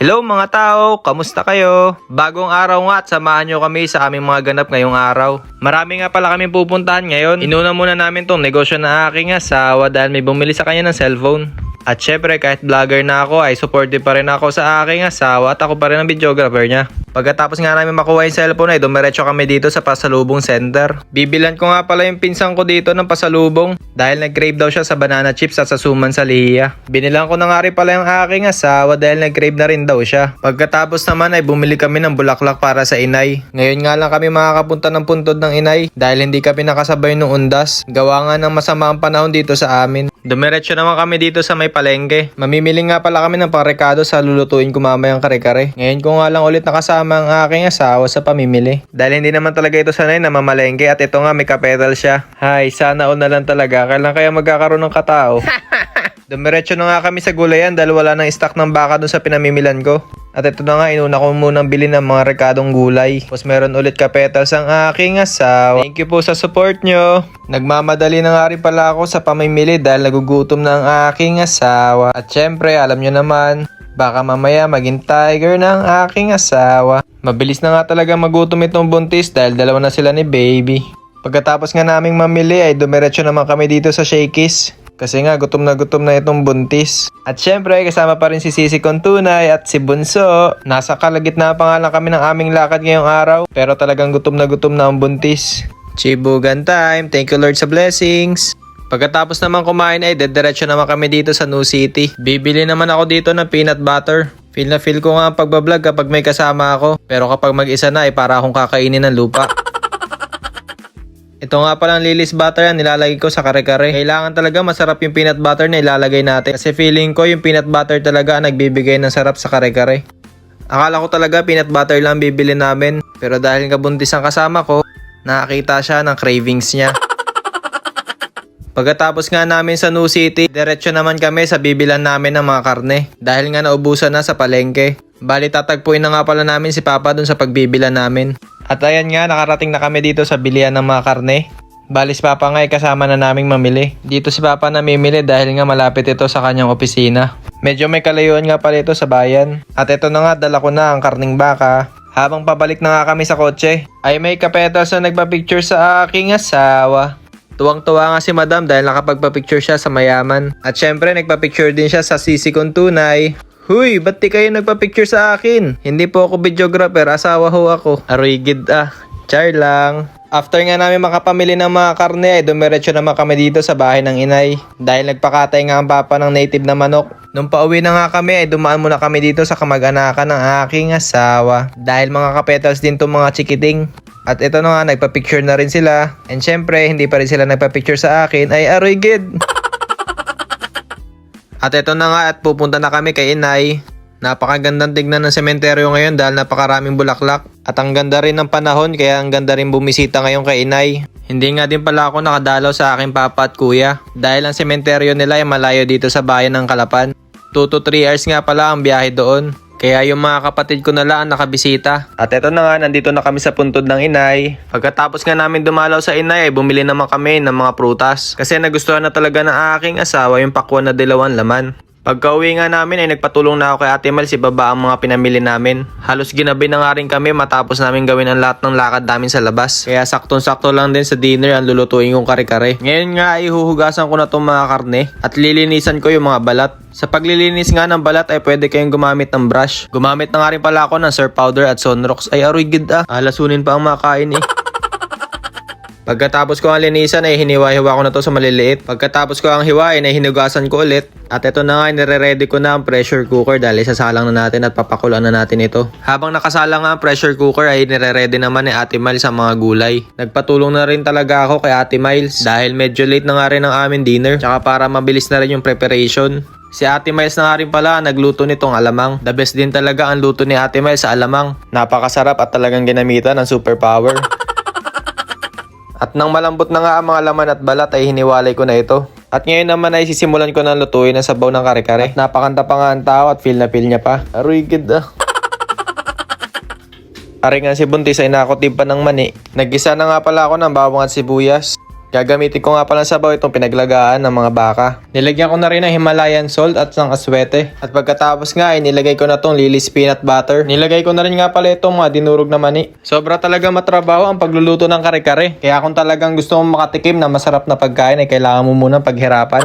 Hello mga tao, kamusta kayo? Bagong araw nga at samahan nyo kami sa aming mga ganap ngayong araw. Marami nga pala kami pupuntahan ngayon. Inuna muna namin tong negosyo na aking asawa dahil may bumili sa kanya ng cellphone. At syempre kahit vlogger na ako ay supportive pa rin ako sa aking asawa at ako pa rin ang videographer niya. Pagkatapos nga namin makuha yung cellphone ay dumiretso kami dito sa pasalubong center. Bibilan ko nga pala yung pinsan ko dito ng pasalubong dahil nag-crave daw siya sa banana chips at sa suman sa liya. Binilang ko na nga rin pala yung aking asawa dahil nag-crave na rin daw siya. Pagkatapos naman ay bumili kami ng bulaklak para sa inay. Ngayon nga lang kami makakapunta ng puntod ng inay dahil hindi kami nakasabay nung undas. Gawa nga ng masama ang panahon dito sa amin. Dumiretso naman kami dito sa may palengke. Mamimili nga pala kami ng parekado sa lulutuin ko mamayang kare-kare. Ngayon ko nga lang ulit nakasama ang aking asawa sa pamimili. Dahil hindi naman talaga ito sanay na mamalengke at ito nga may kapetal siya. Hay, sana all na lang talaga. Kailan kaya magkakaroon ng katao? Dumiretso na nga kami sa gulayan dahil wala nang stock ng baka dun sa pinamimilan ko. At ito na nga, inuna ko munang bilhin ng mga rekadong gulay. Tapos meron ulit kapetals ang aking asawa. Thank you po sa support nyo. Nagmamadali na nga rin pala ako sa pamimili dahil nagugutom na ang aking asawa. At syempre, alam nyo naman, baka mamaya maging tiger ng aking asawa. Mabilis na nga talaga magutom itong buntis dahil dalawa na sila ni baby. Pagkatapos nga naming mamili ay dumiretso naman kami dito sa Shakey's. Kasi nga gutom na itong buntis. At syempre kasama pa rin si Sisi kong tunay at si Bunso. Nasa kalagitnaan pa nga lang kami ng aming lakad ngayong araw. Pero talagang gutom na ang buntis. Chibugan time. Thank you Lord sa blessings. Pagkatapos naman kumain ay dediretso naman kami dito sa New City. Bibili naman ako dito ng peanut butter. Feel na feel ko nga ang pagbablog kapag may kasama ako. Pero kapag mag-isa na ay para akong kakainin ng lupa. Ito nga palang Lily's butter yan, nilalagay ko sa kare-kare. Kailangan talaga masarap yung peanut butter na ilalagay natin. Kasi feeling ko yung peanut butter talaga ang nagbibigay ng sarap sa kare-kare. Akala ko talaga peanut butter lang bibili namin. Pero dahil kabuntis ang kasama ko, nakakita siya ng cravings niya. Pagkatapos nga namin sa New City, diretso naman kami sa bibilan namin ng mga karne. Dahil nga naubusan na sa palengke. Bali tatagpuin na nga pala namin si Papa dun sa pagbibilan namin. At ayan nga, nakarating na kami dito sa bilihan ng mga karne. Bali si Papa nga ay kasama na naming mamili. Dito si Papa namimili dahil nga malapit ito sa kanyang opisina. Medyo may kalayuan nga pala ito sa bayan. At ito na nga, dala ko na ang karning baka. Habang pabalik na nga kami sa kotse, ay may kapetas na nagpa-picture sa aking asawa. Tuwang-tuwa nga si Madam dahil nakapagpa-picture siya sa mayaman. At syempre nagpa-picture din siya sa Sisi kong tunay. Huy, ba't di kayo nagpa-picture sa akin? Hindi po ako videographer, asawa ho ako. Arigid char lang. After nga namin makapamili ng mga karne ay dumiretso naman kami dito sa bahay ng inay. Dahil nagpakatay nga ang papa ng native na manok. Nung pauwi na nga kami ay dumaan muna kami dito sa kamag-anakan ng aking asawa. Dahil mga kapetals din itong mga chikiting. At ito na nga, nagpa-picture na rin sila. And syempre, hindi pa rin sila nagpa-picture sa akin ay arigid. At ito na nga at pupunta na kami kay inay. Napakagandang tignan ng sementeryo ngayon dahil napakaraming bulaklak. At ang ganda rin ng panahon kaya ang ganda rin bumisita ngayon kay inay. Hindi nga din pala ako nakadalaw sa aking papa at kuya. Dahil ang sementeryo nila ay malayo dito sa bayan ng Calapan. 2 to 3 hours nga pala ang biyahe doon. Kaya yung mga kapatid ko na lang nakabisita. At eto na nga, nandito na kami sa puntod ng inay. Pagkatapos nga namin dumalaw sa inay ay bumili naman kami ng mga prutas. Kasi nagustuhan na talaga ng aking asawa yung pakwan na dilawang laman. Pagka-uwi nga namin ay nagpatulong na ako kay Ate Mel ibaba ang mga pinamili namin. Halos ginabi na nga rin kami matapos namin gawin ang lahat ng lakad namin sa labas. Kaya saktong-sakto lang din sa dinner ang lulutuin kong kare-kare. Ngayon nga ay huhugasan ko na itong mga karne at lilinisan ko yung mga balat. Sa paglilinis nga ng balat ay pwede kayong gumamit ng brush. Gumamit na nga rin pala ako ng Surf Powder at Sunrox. Ay arugid halasunin pa ang makain eh. Pagkatapos ko ang linisan ay hiniwa-hiwa ko na to sa maliliit. Pagkatapos ko ang hiwain ay hinugasan ko ulit. At ito na nga, nire-ready ko na ang pressure cooker dahil isasalang na natin at papakulan na natin ito. Habang nakasalang nga ang pressure cooker ay nire-ready naman ni Ate Miles sa mga gulay. Nagpatulong na rin talaga ako kay Ate Miles dahil medyo late na nga rin ang aming dinner. Tsaka para mabilis na rin yung preparation. Si Ate Miles na nga rin pala nagluto nitong alamang. The best din talaga ang luto ni Ate Miles sa alamang. Napakasarap at talagang ginamitan ng superpower. At nang malambot na nga ang mga laman at balat ay hiniwalay ko na ito. At ngayon naman ay sisimulan ko na lutuin ang sabaw ng kare-kare. At napakanta pa nga ang tao at feel na feel niya pa. Arigid Ari nga si Buntis ay nakotib pa ng mani. Nagisa na nga pala ako ng bawang at sibuyas. Gagamitin ko nga pala sa sabaw itong pinaglagaan ng mga baka. Nilagyan ko na rin ng Himalayan salt at ng aswete. At pagkatapos nga ay nilagay ko na tong Lily's peanut butter. Nilagay ko na rin nga pala itong mga dinurog na mani. Sobra talaga matrabaho ang pagluluto ng kare-kare. Kaya kung talagang gusto mong makatikim na masarap na pagkain ay kailangan mo munang paghirapan.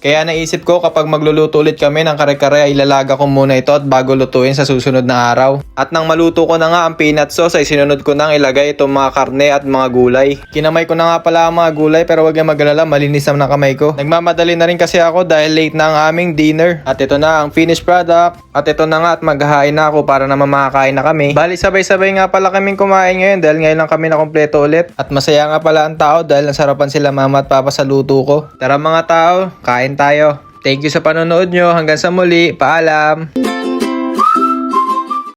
Kaya naisip ko kapag magluluto ulit kami ng kare-kare ay ilalaga ko muna ito at bago lutuin sa susunod na araw. At nang maluto ko na nga ang peanut sauce ay sinunod ko nang ilagay itong mga karne at mga gulay. Kinamay ko na nga pala ang mga gulay pero wag kang mag-alala, malinis naman ang kamay ko. Nagmamadali na rin kasi ako dahil late na ang aming dinner. At ito na ang finished product. At ito na nga at maghahain na ako para naman makakain na kami. Bali sabay-sabay nga pala kaming kumain ngayon dahil ngayon lang kami na kompleto ulit. At masaya nga pala ang tao dahil nasarapan sila mama at papa sa luto ko. Tara mga tao, kain tayo. Thank you sa panonood nyo. Hanggang sa muli. Paalam!